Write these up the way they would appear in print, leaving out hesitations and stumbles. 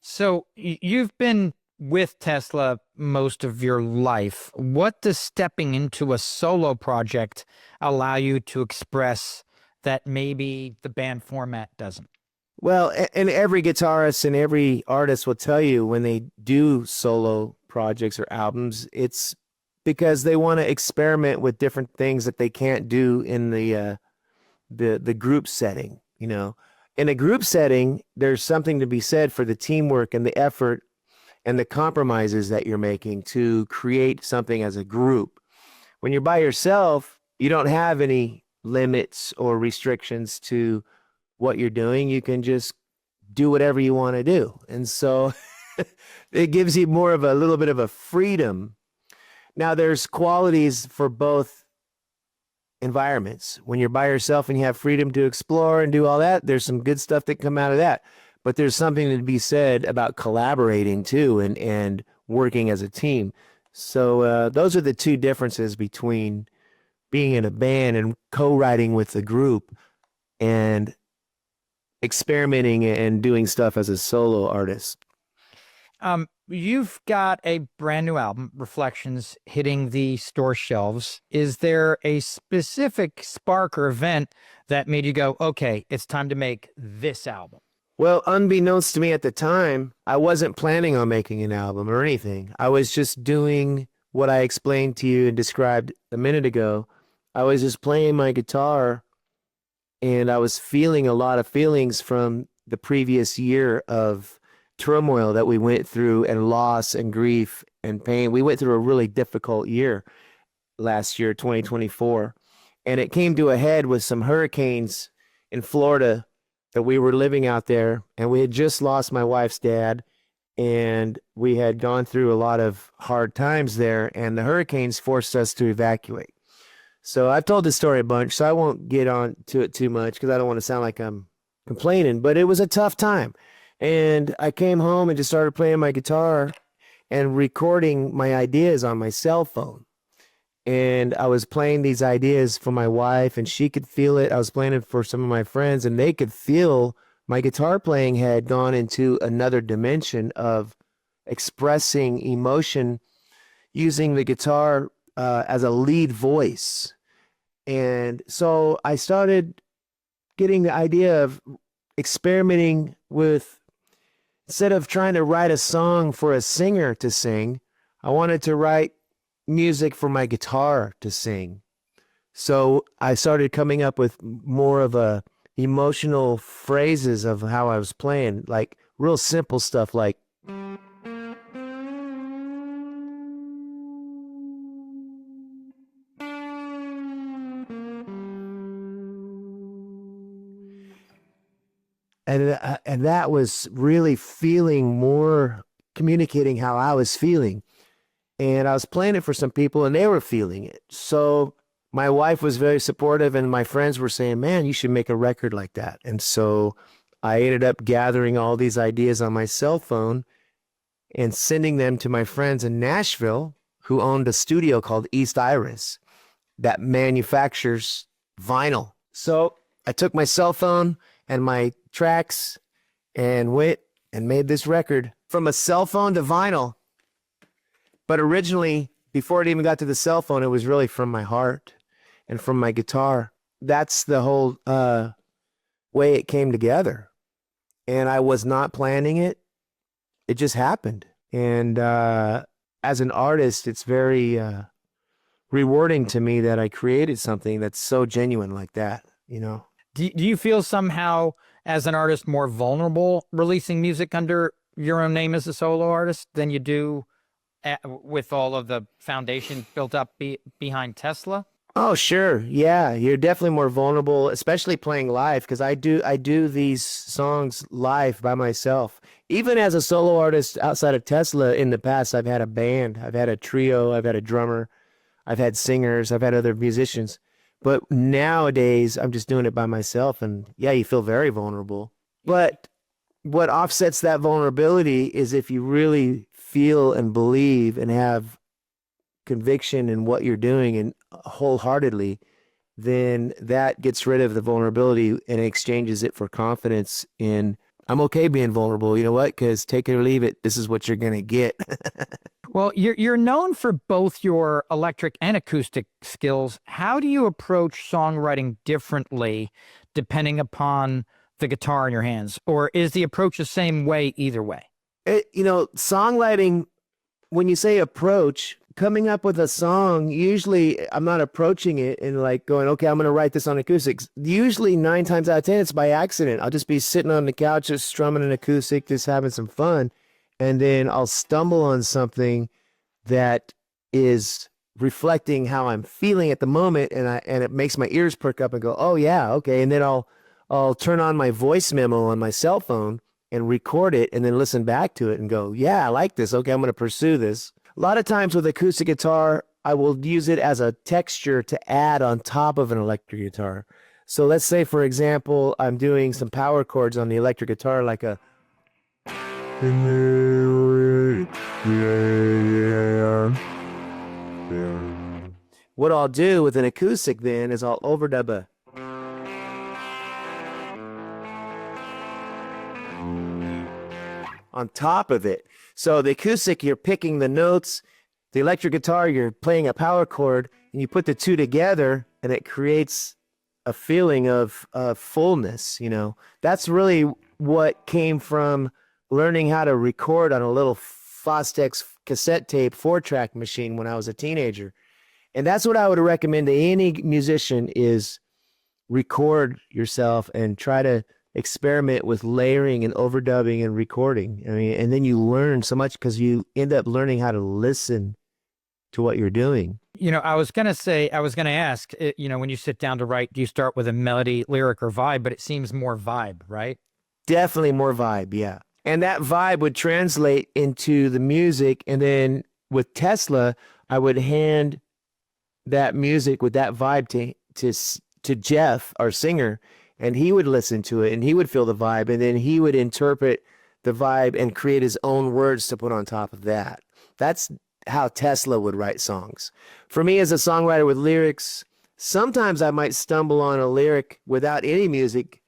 So you've been with Tesla most of your life. What does stepping into a solo project allow you to express that maybe the band format doesn't? Well, and every guitarist and every artist will tell you when they do solo projects or albums, it's because they want to experiment with different things that they can't do in the group setting. In a group setting, there's something to be said for the teamwork and the effort and the compromises that you're making to create something as a group. When you're by yourself, you don't have any limits or restrictions to what you're doing. You can just do whatever you want to do. And so it gives you more of a little bit of a freedom. Now, there's qualities for both environments. When you're by yourself and you have freedom to explore and do all that, there's some good stuff that come out of that. But there's something to be said about collaborating too and working as a team. So those are the two differences between being in a band and co-writing with the group and experimenting and doing stuff as a solo artist. You've got a brand new album, Reflections, hitting the store shelves. Is there a specific spark or event that made you go, okay, it's time to make this album? Well, unbeknownst to me at the time, I wasn't planning on making an album or anything. I was just doing what I explained to you and described a minute ago. I was just playing my guitar and I was feeling a lot of feelings from the previous year of turmoil that we went through and loss and grief and pain. We went through a really difficult year last year, 2024. And it came to a head with some hurricanes in Florida that we were living out there. And we had just lost my wife's dad. And we had gone through a lot of hard times there. And the hurricanes forced us to evacuate. So I've told this story a bunch, so I won't get on to it too much because I don't want to sound like I'm complaining. But it was a tough time. And I came home and just started playing my guitar and recording my ideas on my cell phone. And I was playing these ideas for my wife and she could feel it. I was playing it for some of my friends and they could feel my guitar playing had gone into another dimension of expressing emotion using the guitar as a lead voice. And so I started getting the idea of experimenting with, instead of trying to write a song for a singer to sing, I wanted to write music for my guitar to sing. So I started coming up with more of a emotional phrases of how I was playing, like real simple stuff like and that was really feeling more, communicating how I was feeling. And I was playing it for some people and they were feeling it. So my wife was very supportive and my friends were saying, man, you should make a record like that. And so I ended up gathering all these ideas on my cell phone and sending them to my friends in Nashville who owned a studio called East Iris that manufactures vinyl. So I took my cell phone and my tracks and went and made this record from a cell phone to vinyl. But originally, before it even got to the cell phone, it was really from my heart and from my guitar. That's the whole way it came together. And I was not planning it. It just happened. And as an artist, it's very rewarding to me that I created something that's so genuine like that, you know? Do you feel somehow, as an artist, more vulnerable releasing music under your own name as a solo artist than you do with all of the foundation built up behind Tesla? Oh, sure. Yeah, you're definitely more vulnerable, especially playing live, because I do these songs live by myself. Even as a solo artist outside of Tesla in the past, I've had a band, I've had a trio, I've had a drummer, I've had singers, I've had other musicians. But nowadays, I'm just doing it by myself, and yeah, you feel very vulnerable. But what offsets that vulnerability is if you really feel and believe and have conviction in what you're doing and wholeheartedly, then that gets rid of the vulnerability and exchanges it for confidence in I'm okay being vulnerable. You know what? Because take it or leave it, this is what you're gonna get. Well, you're known for both your electric and acoustic skills. How do you approach songwriting differently depending upon the guitar in your hands? Or is the approach the same way either way? Songwriting, when you say approach, coming up with a song, usually I'm not approaching it and like going, okay, I'm going to write this on acoustics. Usually 9 times out of 10, it's by accident. I'll just be sitting on the couch, just strumming an acoustic, just having some fun. And then I'll stumble on something that is reflecting how I'm feeling at the moment. And it makes my ears perk up and go, oh yeah, okay. And then I'll turn on my voice memo on my cell phone and record it and then listen back to it and go, yeah, I like this. Okay, I'm going to pursue this. A lot of times with acoustic guitar, I will use it as a texture to add on top of an electric guitar. So let's say, for example, I'm doing some power chords on the electric guitar, like a. What I'll do with an acoustic then is I'll overdub a. On top of it. So the acoustic, you're picking the notes. The electric guitar, you're playing a power chord, and you put the two together, and it creates a feeling of fullness. That's really what came from learning how to record on a little Fostex cassette tape 4-track machine when I was a teenager. And that's what I would recommend to any musician is record yourself and try to experiment with layering and overdubbing and recording. I mean, and then you learn so much because you end up learning how to listen to what you're doing. I was going to ask, when you sit down to write, do you start with a melody, lyric, or vibe? But it seems more vibe, right? Definitely more vibe, yeah. And that vibe would translate into the music. And then with Tesla, I would hand that music with that vibe to Jeff, our singer, and he would listen to it and he would feel the vibe, and then he would interpret the vibe and create his own words to put on top of that. That's how Tesla would write songs. For me as a songwriter with lyrics, sometimes I might stumble on a lyric without any music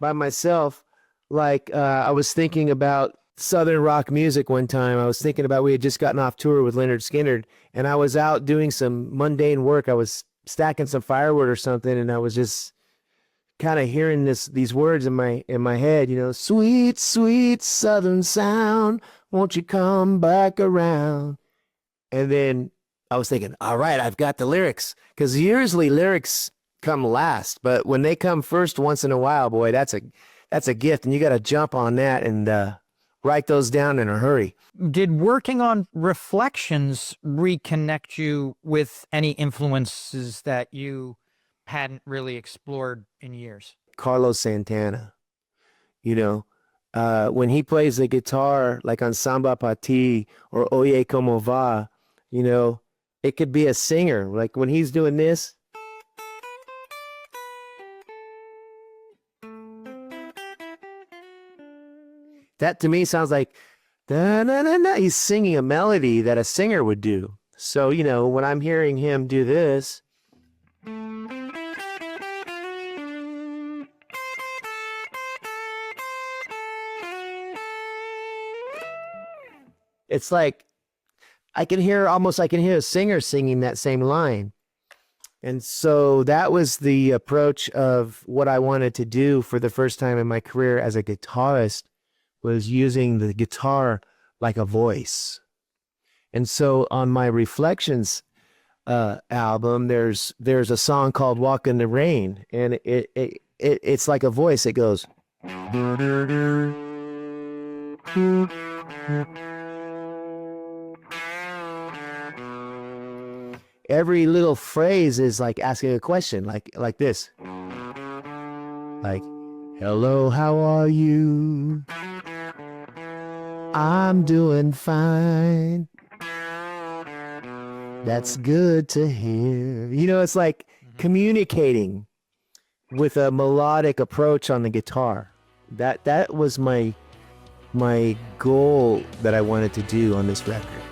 by myself. Like I was thinking about Southern rock music one time. I was thinking about, we had just gotten off tour with Leonard Skinner, and I was out doing some mundane work. I was stacking some firewood or something, and I was just kind of hearing these words in my head, sweet, sweet Southern sound, won't you come back around? And then I was thinking, all right, I've got the lyrics, because usually lyrics come last, but when they come first once in a while, boy, that's a gift, and you got to jump on that and write those down in a hurry. Did working on Reflections reconnect you with any influences that you hadn't really explored in years? Carlos Santana, when he plays the guitar, like on Samba Pati or Oye Como Va, it could be a singer. Like when he's doing this. That to me sounds like da-na-na-na. He's singing a melody that a singer would do. So, when I'm hearing him do this, it's like I can hear a singer singing that same line. And so that was the approach of what I wanted to do for the first time in my career as a guitarist, was using the guitar like a voice. And so on my Reflections album, there's a song called Walk in the Rain, and it's like a voice. It goes. Every little phrase is like asking a question, like this. Like, hello, how are you? I'm doing fine. That's good to hear. It's like communicating with a melodic approach on the guitar. That was my goal that I wanted to do on this record.